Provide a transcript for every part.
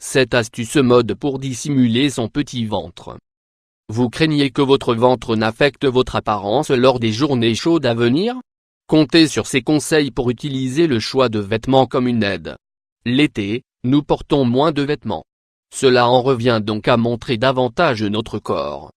Cette astuce mode pour dissimuler son petit ventre. Vous craignez que votre ventre n'affecte votre apparence lors des journées chaudes à venir? Comptez sur ces conseils pour utiliser le choix de vêtements comme une aide. L'été, nous portons moins de vêtements. Cela en revient donc à montrer davantage notre corps.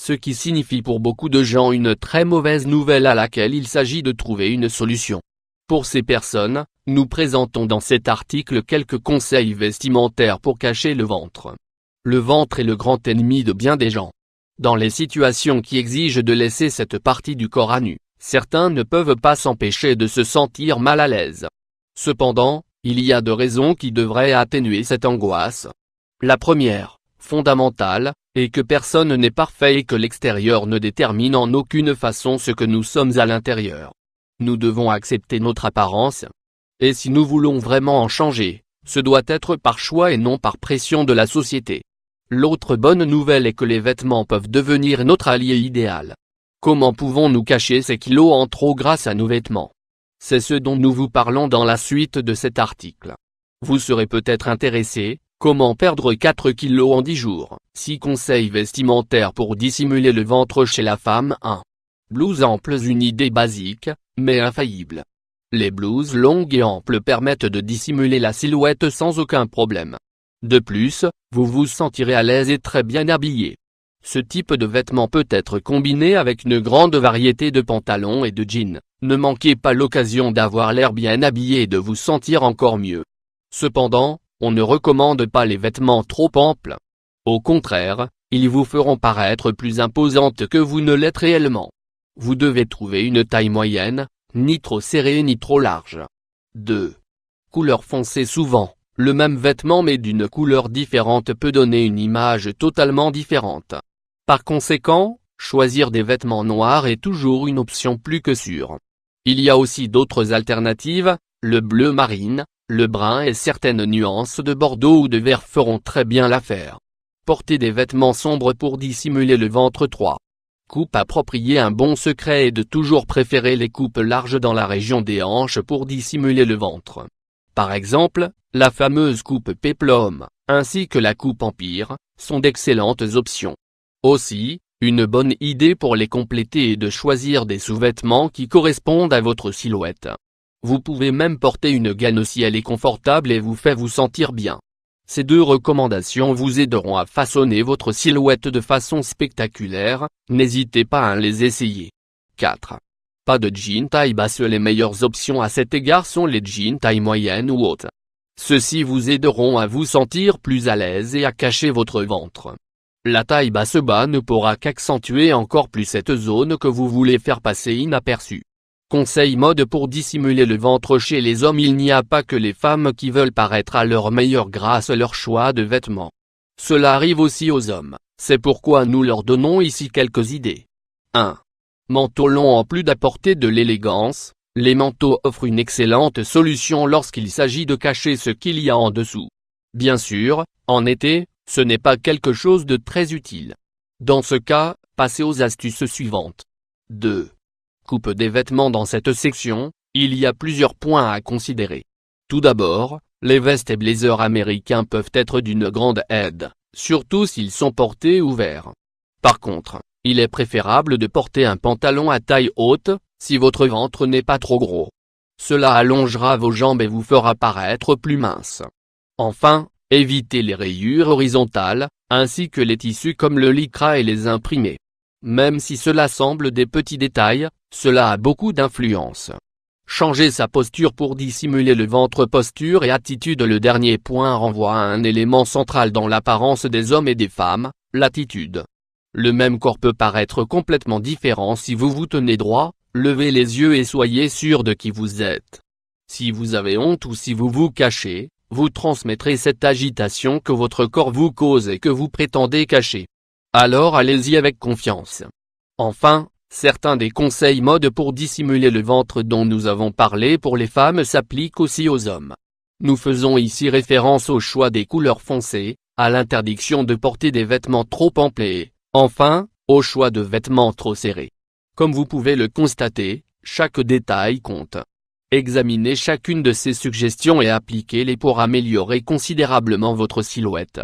Ce qui signifie pour beaucoup de gens une très mauvaise nouvelle à laquelle il s'agit de trouver une solution. Pour ces personnes, nous présentons dans cet article quelques conseils vestimentaires pour cacher le ventre. Le ventre est le grand ennemi de bien des gens. Dans les situations qui exigent de laisser cette partie du corps à nu, certains ne peuvent pas s'empêcher de se sentir mal à l'aise. Cependant, il y a deux raisons qui devraient atténuer cette angoisse. La première, fondamentale, est que personne n'est parfait et que l'extérieur ne détermine en aucune façon ce que nous sommes à l'intérieur. Nous devons accepter notre apparence. Et si nous voulons vraiment en changer, ce doit être par choix et non par pression de la société. L'autre bonne nouvelle est que les vêtements peuvent devenir notre allié idéal. Comment pouvons-nous cacher ces kilos en trop grâce à nos vêtements? C'est ce dont nous vous parlons dans la suite de cet article. Vous serez peut-être intéressé, comment perdre 4 kilos en 10 jours, 6 conseils vestimentaires pour dissimuler le ventre chez la femme. 1. Blouses amples, une idée basique, mais infaillible. Les blouses longues et amples permettent de dissimuler la silhouette sans aucun problème. De plus, vous vous sentirez à l'aise et très bien habillé. Ce type de vêtement peut être combiné avec une grande variété de pantalons et de jeans. Ne manquez pas l'occasion d'avoir l'air bien habillé et de vous sentir encore mieux. Cependant, on ne recommande pas les vêtements trop amples. Au contraire, ils vous feront paraître plus imposante que vous ne l'êtes réellement. Vous devez trouver une taille moyenne, ni trop serrée ni trop large. 2. Couleur foncée. Souvent, le même vêtement mais d'une couleur différente peut donner une image totalement différente. Par conséquent, choisir des vêtements noirs est toujours une option plus que sûre. Il y a aussi d'autres alternatives, le bleu marine, le brun et certaines nuances de bordeaux ou de vert feront très bien l'affaire. Porter des vêtements sombres pour dissimuler le ventre. 3. Coupe appropriée. Un bon secret est de toujours préférer les coupes larges dans la région des hanches pour dissimuler le ventre. Par exemple, la fameuse coupe péplum, ainsi que la coupe empire, sont d'excellentes options. Aussi, une bonne idée pour les compléter est de choisir des sous-vêtements qui correspondent à votre silhouette. Vous pouvez même porter une gaine si elle est confortable et vous fait vous sentir bien. Ces deux recommandations vous aideront à façonner votre silhouette de façon spectaculaire, n'hésitez pas à les essayer. 4. Pas de jeans taille basse. Les meilleures options à cet égard sont les jeans taille moyenne ou haute. Ceux-ci vous aideront à vous sentir plus à l'aise et à cacher votre ventre. La taille basse bas ne pourra qu'accentuer encore plus cette zone que vous voulez faire passer inaperçue. Conseil mode pour dissimuler le ventre chez les hommes. Il n'y a pas que les femmes qui veulent paraître à leur meilleur grâce à leur choix de vêtements. Cela arrive aussi aux hommes, c'est pourquoi nous leur donnons ici quelques idées. 1. Manteau long. En plus d'apporter de l'élégance, les manteaux offrent une excellente solution lorsqu'il s'agit de cacher ce qu'il y a en dessous. Bien sûr, en été, ce n'est pas quelque chose de très utile. Dans ce cas, passez aux astuces suivantes. 2. Coupe des vêtements. Dans cette section, il y a plusieurs points à considérer. Tout d'abord, les vestes et blazers américains peuvent être d'une grande aide, surtout s'ils sont portés ouverts. Par contre, il est préférable de porter un pantalon à taille haute, si votre ventre n'est pas trop gros. Cela allongera vos jambes et vous fera paraître plus mince. Enfin, évitez les rayures horizontales, ainsi que les tissus comme le lycra et les imprimés. Même si cela semble des petits détails, cela a beaucoup d'influence. Changer sa posture pour dissimuler le ventre. Posture et attitude. Le dernier point renvoie à un élément central dans l'apparence des hommes et des femmes, l'attitude. Le même corps peut paraître complètement différent si vous vous tenez droit, levez les yeux et soyez sûr de qui vous êtes. Si vous avez honte ou si vous vous cachez, vous transmettrez cette agitation que votre corps vous cause et que vous prétendez cacher. Alors allez-y avec confiance. Enfin, certains des conseils mode pour dissimuler le ventre dont nous avons parlé pour les femmes s'appliquent aussi aux hommes. Nous faisons ici référence au choix des couleurs foncées, à l'interdiction de porter des vêtements trop amples, enfin, au choix de vêtements trop serrés. Comme vous pouvez le constater, chaque détail compte. Examinez chacune de ces suggestions et appliquez-les pour améliorer considérablement votre silhouette.